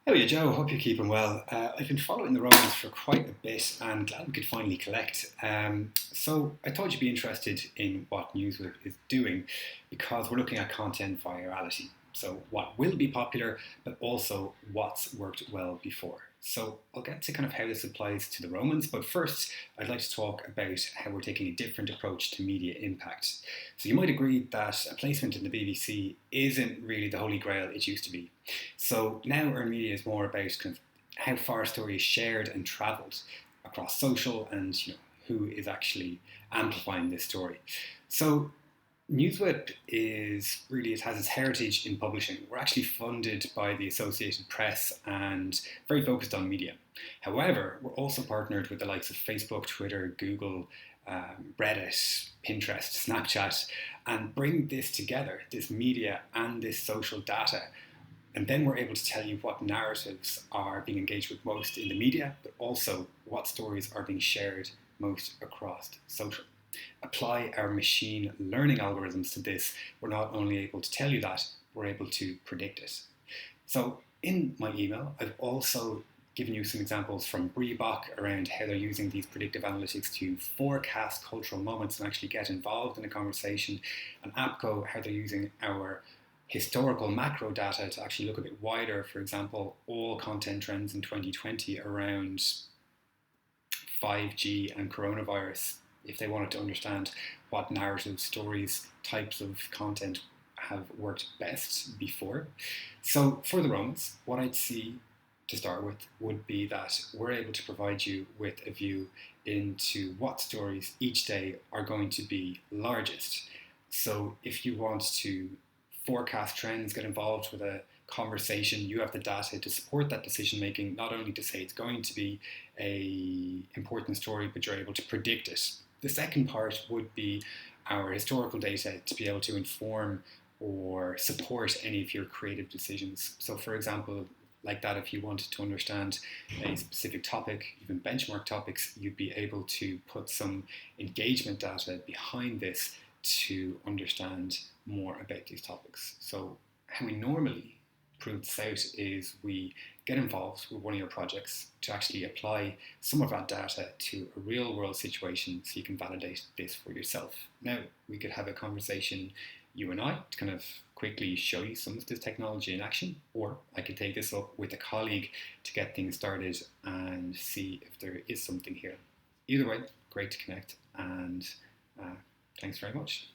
How are you, Joe? Hope you're keeping well. I've been following the Romans for quite a bit and glad we could finally collect. So I thought you'd be interested in what NewsWhip is doing because we're looking at content virality. So what will be popular, but also what's worked well before. So I'll get to kind of how this applies to the Romans, but first I'd like to talk about how we're taking a different approach to media impact. So you might agree that a placement in the BBC isn't really the holy grail it used to be. So now our media is more about kind of how far a story is shared and travelled across social and who is actually amplifying this story. So NewsWhip it has its heritage in publishing. We're actually funded by the Associated Press and very focused on media. However, we're also partnered with the likes of Facebook, Twitter, Google, Reddit, Pinterest, Snapchat, and bring this together, this media and this social data. And then we're able to tell you what narratives are being engaged with most in the media, but also what stories are being shared most across social. Apply our machine learning algorithms to this, we're not only able to tell you that, we're able to predict it. So in my email, I've also given you some examples from Breebach around how they're using these predictive analytics to forecast cultural moments and actually get involved in a conversation, and APCO, how they're using our historical macro data to actually look a bit wider, for example, all content trends in 2020 around 5G and coronavirus, if they wanted to understand what narrative stories, types of content have worked best before. So for the Romans, what I'd see to start with would be that we're able to provide you with a view into what stories each day are going to be largest. So if you want to forecast trends, get involved with a conversation, you have the data to support that decision making, not only to say it's going to be a important story, but you're able to predict it. The second part would be our historical data to be able to inform or support any of your creative decisions. So for example, like that, if you wanted to understand a specific topic, even benchmark topics, you'd be able to put some engagement data behind this to understand more about these topics. So how we normally prove this out is we get involved with one of your projects to actually apply some of that data to a real world situation so you can validate this for yourself. Now, we could have a conversation, you and I, to kind of quickly show you some of this technology in action, or I could take this up with a colleague to get things started and see if there is something here. Either way, great to connect, and thanks very much.